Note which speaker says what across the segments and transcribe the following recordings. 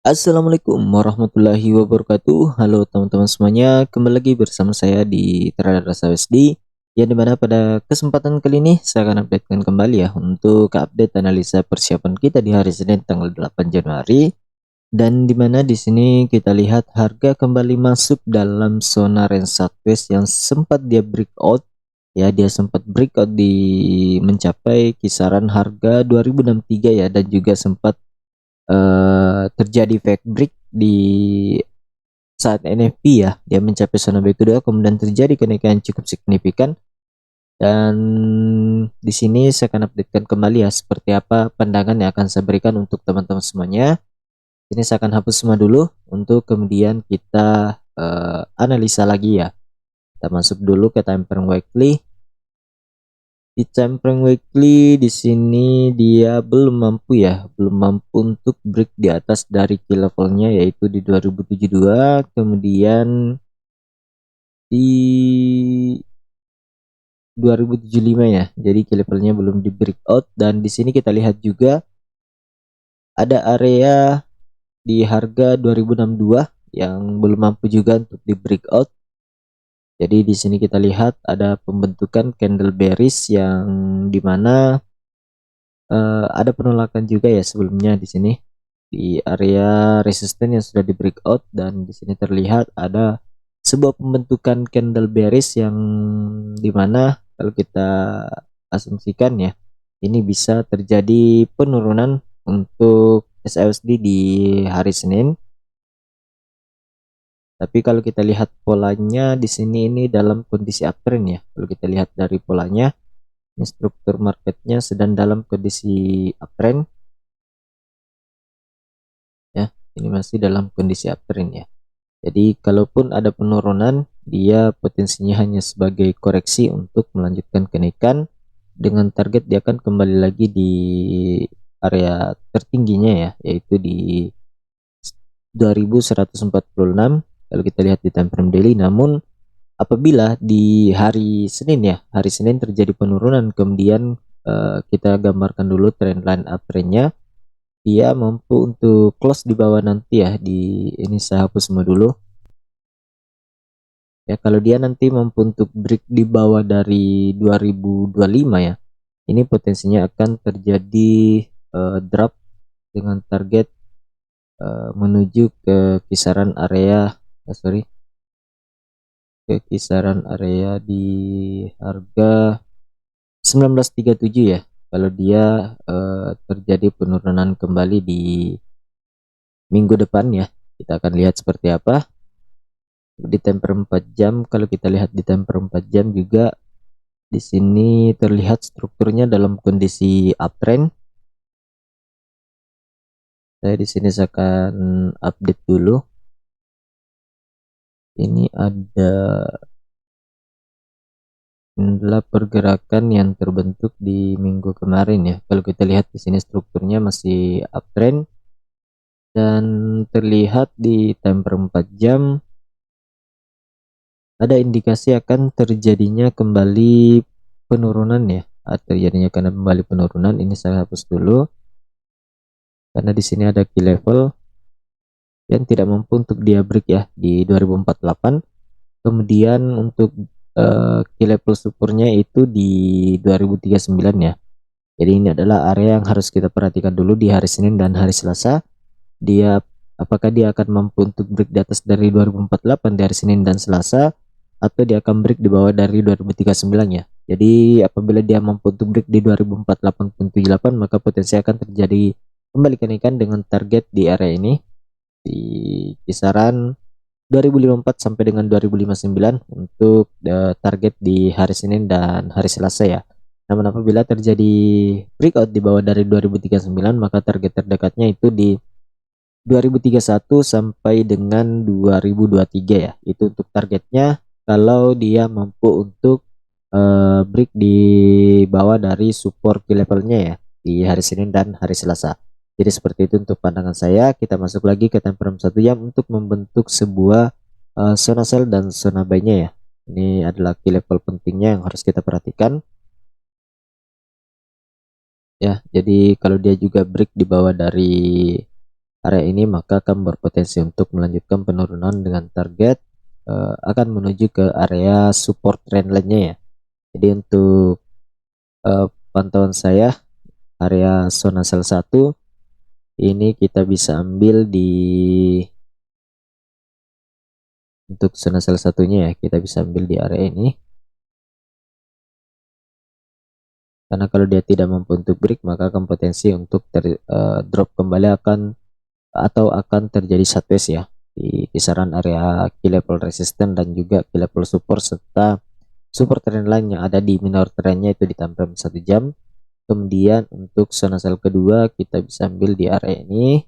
Speaker 1: Assalamualaikum warahmatullahi wabarakatuh. Halo teman-teman semuanya, kembali lagi bersama saya di Trader Rasa WSD. Yang dimana pada kesempatan kali ini saya akan updatekan kembali ya untuk update analisa persiapan kita di hari Senin tanggal 8 Januari. Dan dimana di sini kita lihat harga kembali masuk dalam zona range sideways yang sempat dia breakout. Ya, dia sempat breakout di mencapai kisaran harga 2063 ya, dan juga sempat terjadi fake break di saat NFP ya, dia mencapai zona B2 kemudian terjadi kenaikan cukup signifikan. Dan di sini saya akan updatekan kembali ya seperti apa pandangan yang akan saya berikan untuk teman-teman semuanya. Ini saya akan hapus semua dulu untuk kemudian kita analisa lagi ya. Kita masuk dulu ke time frame weekly. Di time frame weekly di sini dia belum mampu ya, belum mampu untuk break di atas dari key levelnya yaitu di 2072, kemudian di 2075 ya. Jadi key levelnya belum di breakout, dan di sini kita lihat juga ada area di harga 2062 yang belum mampu juga untuk di breakout. Jadi di sini kita lihat ada pembentukan candle bearish yang dimana ada penolakan juga ya sebelumnya di sini di area resisten yang sudah di breakout, dan di sini terlihat ada sebuah pembentukan candle bearish yang dimana kalau kita asumsikan ya ini bisa terjadi penurunan untuk SLSD di hari Senin. Tapi kalau kita lihat polanya di sini ini dalam kondisi uptrend ya. Kalau kita lihat dari polanya, ini struktur marketnya sedang dalam kondisi uptrend ya. Ini masih dalam kondisi uptrend ya. Jadi kalaupun ada penurunan, dia potensinya hanya sebagai koreksi untuk melanjutkan kenaikan dengan target dia akan kembali lagi di area tertingginya ya, yaitu di 2146 kalau kita lihat di time frame daily. Namun apabila di hari Senin ya, hari Senin terjadi penurunan, kemudian kita gambarkan dulu trendline uptrendnya, dia mampu untuk close di bawah nanti ya, di ini saya hapus semua dulu ya. Kalau dia nanti mampu untuk break di bawah dari 2025 ya, ini potensinya akan terjadi drop dengan target menuju ke kisaran area ke kisaran area di harga 1937 ya. Kalau dia terjadi penurunan kembali di minggu depan ya, kita akan lihat seperti apa di temper 4 jam. Kalau kita lihat di temper 4 jam juga di sini terlihat strukturnya dalam kondisi uptrend. Saya di sini akan update dulu. Ini adalah pergerakan yang terbentuk di minggu kemarin ya. Kalau kita lihat di sini strukturnya masih uptrend dan terlihat di temper 4 jam ada indikasi akan terjadinya kembali penurunan ya, atau terjadinya kembali penurunan. Ini saya hapus dulu karena di sini ada key level yang tidak mampu untuk dia break ya di 2048. Kemudian untuk key level supportnya itu di 2039 ya. Jadi ini adalah area yang harus kita perhatikan dulu di hari Senin dan hari Selasa. Dia apakah dia akan mampu untuk break di atas dari 2048 di hari Senin dan Selasa, atau dia akan break di bawah dari 2039 ya. Jadi apabila dia mampu untuk break di 2048.78, maka potensi akan terjadi kembali kenaikan dengan target di area ini di kisaran 2054 sampai dengan 2059 untuk target di hari Senin dan hari Selasa ya. Namun apabila terjadi breakout di bawah dari 2039, maka target terdekatnya itu di 2031 sampai dengan 2023 ya. Itu untuk targetnya kalau dia mampu untuk break di bawah dari support key levelnya ya di hari Senin dan hari Selasa. Jadi seperti itu untuk pandangan saya. Kita masuk lagi ke time frame 1 jam untuk membentuk sebuah zona sell dan zona buy-nya ya. Ini adalah key level pentingnya yang harus kita perhatikan ya. Jadi kalau dia juga break di bawah dari area ini, maka akan berpotensi untuk melanjutkan penurunan dengan target akan menuju ke area support trendline-nya ya. Jadi untuk pantauan saya, area zona sell 1 ini kita bisa ambil di, untuk zona sell satunya ya, kita bisa ambil di area ini. Karena kalau dia tidak mampu untuk break, maka akan potensi untuk drop kembali akan terjadi sideways ya di kisaran area key level resistance dan juga key level support, serta support trendline yang ada di minor trendnya itu di time frame 1 jam. Kemudian untuk zona sell kedua kita bisa ambil di area ini,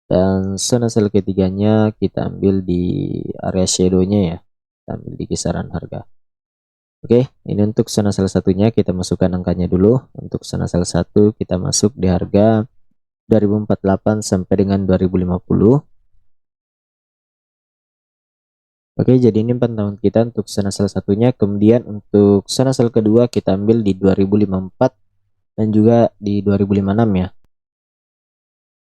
Speaker 1: dan zona sell ketiganya kita ambil di area shadownya ya, kita ambil di kisaran harga. Oke, ini untuk zona sell satunya kita masukkan angkanya dulu. Untuk zona sell 1 kita masuk di harga 2048 sampai dengan 2050. Oke, jadi ini pantauan kita untuk zona sell satunya. Kemudian untuk zona sell kedua kita ambil di 2054 dan juga di 2056 ya.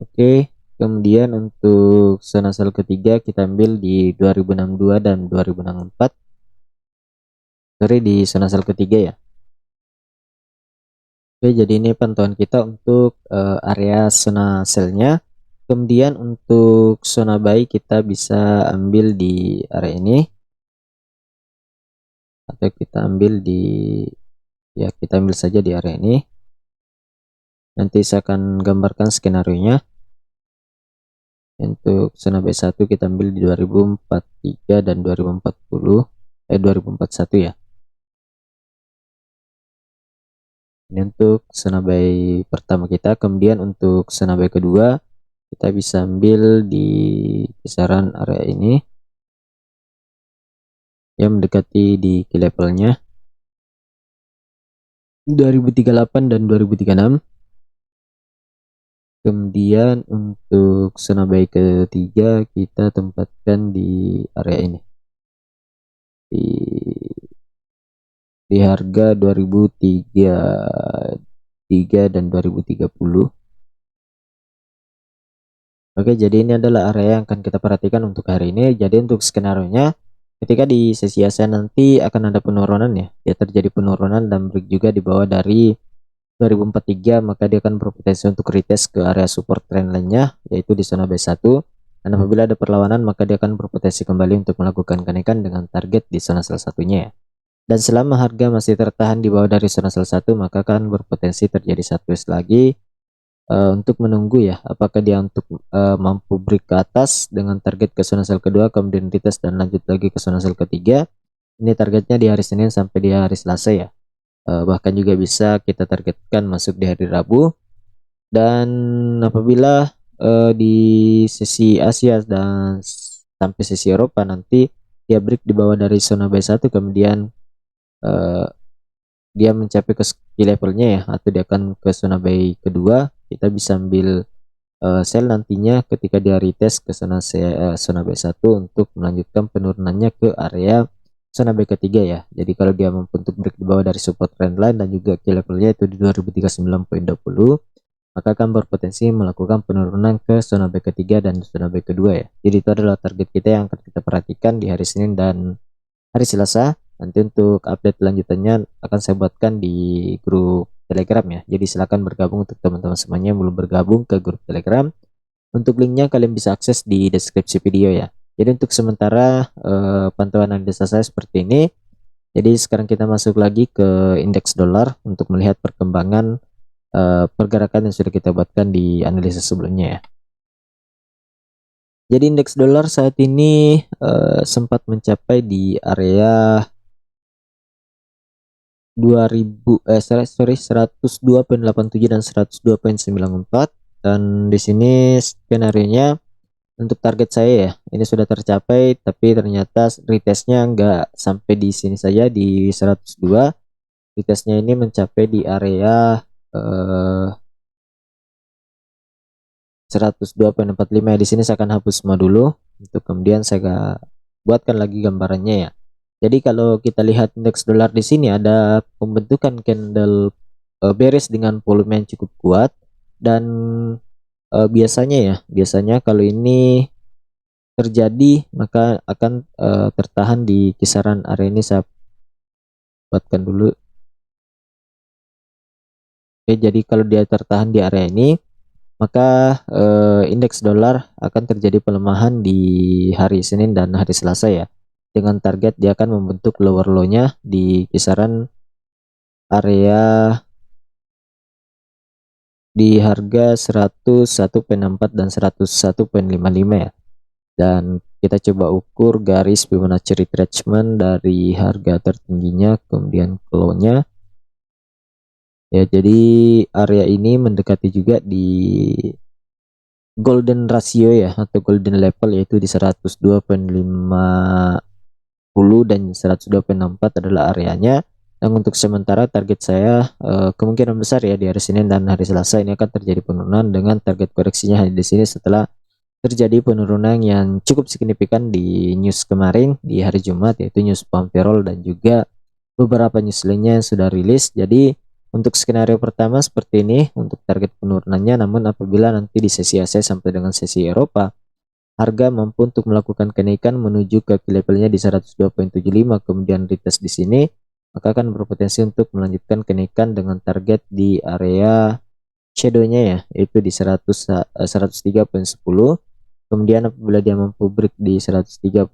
Speaker 1: Oke, kemudian untuk zona sell ketiga kita ambil di 2062 dan 2064. Sorry, di zona sell ketiga ya. Oke, jadi ini pantauan kita untuk area zona sellnya. Kemudian untuk zona buy kita bisa ambil di area ini, atau kita ambil di, ya kita ambil saja di area ini. Nanti saya akan gambarkan skenario nya. Untuk zona B1 kita ambil di 2043 dan 2041 ya. Ini untuk zona buy pertama kita. Kemudian untuk zona buy kedua kita bisa ambil di kisaran area ini yang mendekati di key levelnya 2038 dan 2036. Kemudian untuk zona buy ketiga kita tempatkan di area ini, di harga 2033 dan 2030. Oke, jadi ini adalah area yang akan kita perhatikan untuk hari ini. Jadi untuk skenario nya, ketika di sesi Asia nanti akan ada penurunan ya, terjadi penurunan dan break juga di bawah dari 2043, maka dia akan berpotensi untuk retest ke area support trend lainnya, yaitu di zona B1. Dan apabila ada perlawanan, maka dia akan berpotensi kembali untuk melakukan kenaikan dengan target di zona salah satunya ya. Dan selama harga masih tertahan di bawah dari zona salah satu, maka akan berpotensi terjadi sideways lagi untuk menunggu ya, apakah dia untuk mampu break ke atas dengan target ke zona sell kedua, kemudian retest dan lanjut lagi ke zona sell ketiga. Ini targetnya di hari Senin sampai di hari Selasa ya. Bahkan juga bisa kita targetkan masuk di hari Rabu. Dan apabila di sesi Asia dan sampai sesi Eropa nanti dia break di bawah dari zona B1, kemudian dia mencapai ke key levelnya ya, atau dia akan ke zona buy kedua, kita bisa ambil sell nantinya ketika dia retest ke zona B1 untuk melanjutkan penurunannya ke area zona B ketiga ya. Jadi kalau dia mampu untuk break di bawah dari support trendline dan juga key levelnya itu di 2039.20, maka akan berpotensi melakukan penurunan ke zona B ketiga dan zona B kedua ya. Jadi itu adalah target kita yang akan kita perhatikan di hari Senin dan hari Selasa. Nanti untuk update lanjutannya akan saya buatkan di grup Telegram ya. Jadi silahkan bergabung untuk teman-teman semuanya yang belum bergabung ke grup Telegram. Untuk linknya kalian bisa akses di deskripsi video ya. Jadi untuk sementara pantauan analisa saya seperti ini. Jadi sekarang kita masuk lagi ke indeks dolar untuk melihat perkembangan pergerakan yang sudah kita buatkan di analisa sebelumnya ya. Jadi indeks dolar saat ini sempat mencapai di area 102.87 dan 102.94, dan di sini skenario-nya untuk target saya ya ini sudah tercapai, tapi ternyata retestnya enggak sampai di sini saja di 102. Retestnya ini mencapai di area 102.45 ya. Di sini saya akan hapus semua dulu untuk kemudian saya buatkan lagi gambarannya ya. Jadi kalau kita lihat indeks dolar di sini ada pembentukan candle bearish dengan volume yang cukup kuat, dan biasanya kalau ini terjadi maka akan tertahan di kisaran area ini. Saya buatkan dulu. Oke, jadi kalau dia tertahan di area ini maka indeks dolar akan terjadi pelemahan di hari Senin dan hari Selasa ya, dengan target dia akan membentuk lower low-nya di kisaran area di harga 101,64 dan 101,55 ya. Dan kita coba ukur garis Fibonacci retracement dari harga tertingginya kemudian ke low-nya ya. Jadi area ini mendekati juga di golden ratio ya, atau golden level, yaitu di 102,50 dan 102,64 adalah areanya. Dan untuk sementara target saya kemungkinan besar ya di hari Senin dan hari Selasa ini akan terjadi penurunan, dengan target koreksinya di sini setelah terjadi penurunan yang cukup signifikan di news kemarin di hari Jumat, yaitu news pump payroll dan juga beberapa news lainnya yang sudah rilis. Jadi untuk skenario pertama seperti ini untuk target penurunannya, namun apabila nanti di sesi Asia sampai dengan sesi Eropa harga mampu untuk melakukan kenaikan menuju ke levelnya di 102,75 kemudian retest di sini, maka akan berpotensi untuk melanjutkan kenaikan dengan target di area shadownya ya, yaitu di 103,10. Kemudian apabila dia mampu break di 103,10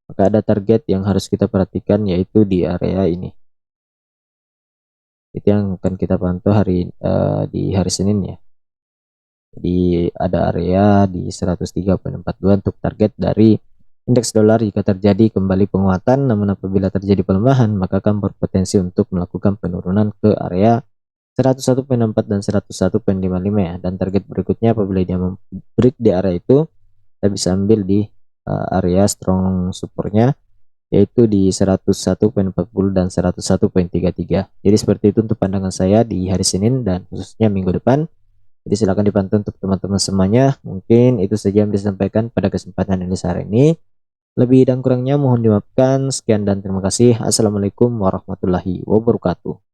Speaker 1: maka ada target yang harus kita perhatikan, yaitu di area ini. Itu yang akan kita pantau di hari Senin ya. Jadi ada area di 103,42 untuk target dari indeks dolar jika terjadi kembali penguatan, namun apabila terjadi pelemahan maka akan berpotensi untuk melakukan penurunan ke area 101,64 dan 101,55 ya. Dan target berikutnya apabila dia break di area itu, kita bisa ambil di area strong supportnya, yaitu di 101,40 dan 101,33. Jadi seperti itu untuk pandangan saya di hari Senin dan khususnya minggu depan. Jadi silahkan dipantau untuk teman-teman semuanya. Mungkin itu saja yang bisa disampaikan pada kesempatan ini hari ini. Lebih dan kurangnya mohon dimaafkan. Sekian dan terima kasih. Assalamualaikum warahmatullahi wabarakatuh.